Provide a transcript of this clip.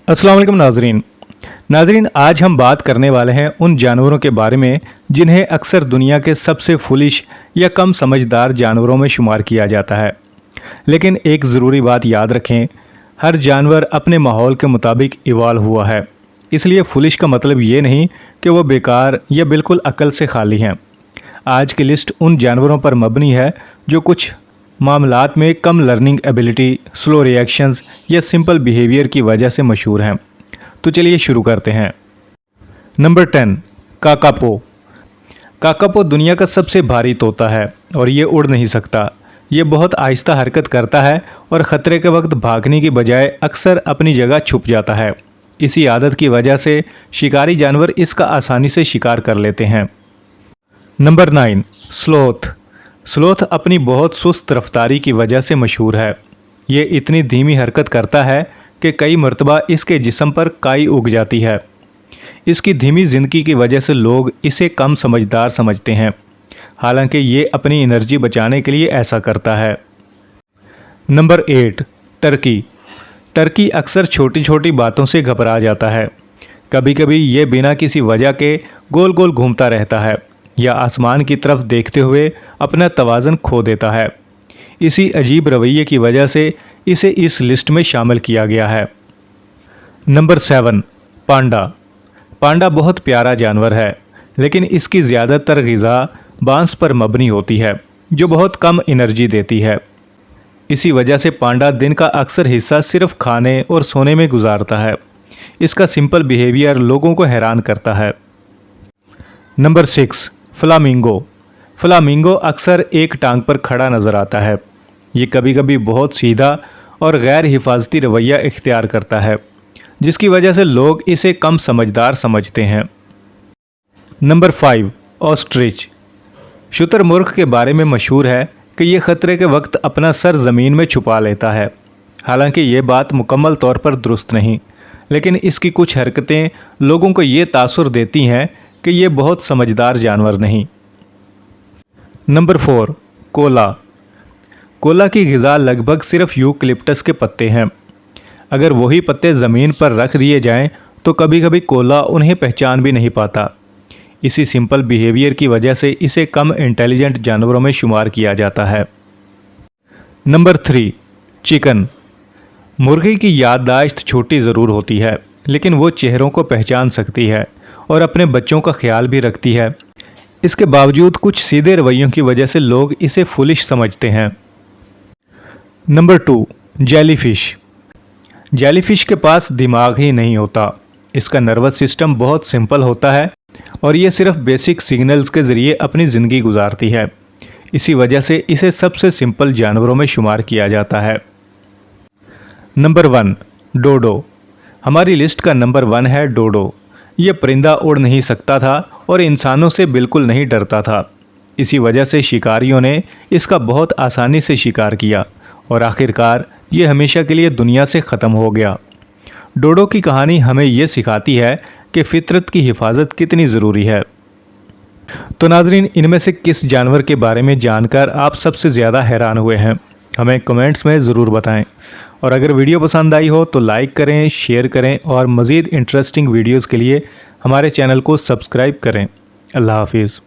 अस्सलाम वालेकुम नाजरीन, आज हम बात करने वाले हैं उन जानवरों के बारे में जिन्हें अक्सर दुनिया के सबसे फुलिश या कम समझदार जानवरों में शुमार किया जाता है। लेकिन एक ज़रूरी बात याद रखें, हर जानवर अपने माहौल के मुताबिक इवॉल्व हुआ है। इसलिए फुलिश का मतलब ये नहीं कि वो बेकार या बिल्कुल अक्ल से खाली हैं। आज की लिस्ट उन जानवरों पर मबनी है जो कुछ मामलात में कम लर्निंग एबिलिटी, स्लो रिएक्शंस या सिंपल बिहेवियर की वजह से मशहूर हैं। तो चलिए शुरू करते हैं। Number 10, kakapo. काकापो दुनिया का सबसे भारी तोता है और ये उड़ नहीं सकता। ये बहुत आहिस्ता हरकत करता है और ख़तरे के वक्त भागने की बजाय अक्सर अपनी जगह छुप जाता है। इसी आदत की वजह से शिकारी जानवर इसका आसानी से शिकार कर लेते हैं। Number 9, sloth. स्लोथ अपनी बहुत सुस्त रफ्तारी की वजह से मशहूर है। ये इतनी धीमी हरकत करता है कि कई मरतबा इसके जिस्म पर काई उग जाती है। इसकी धीमी ज़िंदगी की वजह से लोग इसे कम समझदार समझते हैं, हालांकि ये अपनी एनर्जी बचाने के लिए ऐसा करता है। Number 8, Turkey. टर्की अक्सर छोटी छोटी बातों से घबरा जाता है। कभी कभी ये बिना किसी वजह के गोल गोल घूमता रहता है या आसमान की तरफ देखते हुए अपना तवाज़ुन खो देता है। इसी अजीब रवैये की वजह से इसे इस लिस्ट में शामिल किया गया है। नंबर 7, पांडा। पांडा बहुत प्यारा जानवर है, लेकिन इसकी ज़्यादातर ग़िज़ा बांस पर मबनी होती है, जो बहुत कम एनर्जी देती है। इसी वजह से पांडा दिन का अक्सर हिस्सा सिर्फ खाने और सोने में गुजारता है। इसका सिंपल बिहेवियर लोगों को हैरान करता है। Number 6, flamingo. फ्लामिंगो अक्सर एक टांग पर खड़ा नज़र आता है। ये कभी कभी बहुत सीधा और गैर हिफाजती रवैया इख्तियार करता है, जिसकी वजह से लोग इसे कम समझदार समझते हैं। Number 5, ostrich. शुतुरमुर्ग के बारे में मशहूर है कि ये ख़तरे के वक्त अपना सर ज़मीन में छुपा लेता है। हालांकि ये बात मुकम्मल तौर पर दुरुस्त नहीं, लेकिन इसकी कुछ हरकतें लोगों को ये तासुर देती हैं कि ये बहुत समझदार जानवर नहीं। Number 4, Cola. कोला की ग़िज़ा लगभग सिर्फ यूकलिप्टस के पत्ते हैं। अगर वही पत्ते ज़मीन पर रख दिए जाएं तो कभी कभी कोला उन्हें पहचान भी नहीं पाता। इसी सिंपल बिहेवियर की वजह से इसे कम इंटेलिजेंट जानवरों में शुमार किया जाता है। Number 3, chicken. मुर्गी की याददाश्त छोटी ज़रूर होती है, लेकिन वो चेहरों को पहचान सकती है और अपने बच्चों का ख्याल भी रखती है। इसके बावजूद कुछ सीधे रवैयों की वजह से लोग इसे फुलिश समझते हैं। Number 2, jellyfish. जेलीफिश के पास दिमाग ही नहीं होता। इसका नर्वस सिस्टम बहुत सिंपल होता है और ये सिर्फ बेसिक सिग्नल्स के ज़रिए अपनी ज़िंदगी गुजारती है। इसी वजह से इसे सबसे सिंपल जानवरों में शुमार किया जाता है। नंबर 1, डोडो। हमारी लिस्ट का नंबर 1 है डोडो। ये परिंदा उड़ नहीं सकता था और इंसानों से बिल्कुल नहीं डरता था। इसी वजह से शिकारियों ने इसका बहुत आसानी से शिकार किया और आखिरकार ये हमेशा के लिए दुनिया से ख़त्म हो गया। डोडो की कहानी हमें ये सिखाती है कि फ़ितरत की हिफाजत कितनी ज़रूरी है। तो नाजरीन, इनमें से किस जानवर के बारे में जानकर आप सबसे ज़्यादा हैरान हुए हैं? हमें कमेंट्स में ज़रूर बताएं। और अगर वीडियो पसंद आई हो तो लाइक करें, शेयर करें और मज़ीद इंटरेस्टिंग वीडियोज़ के लिए हमारे चैनल को सब्सक्राइब करें। अल्लाह हाफिज़।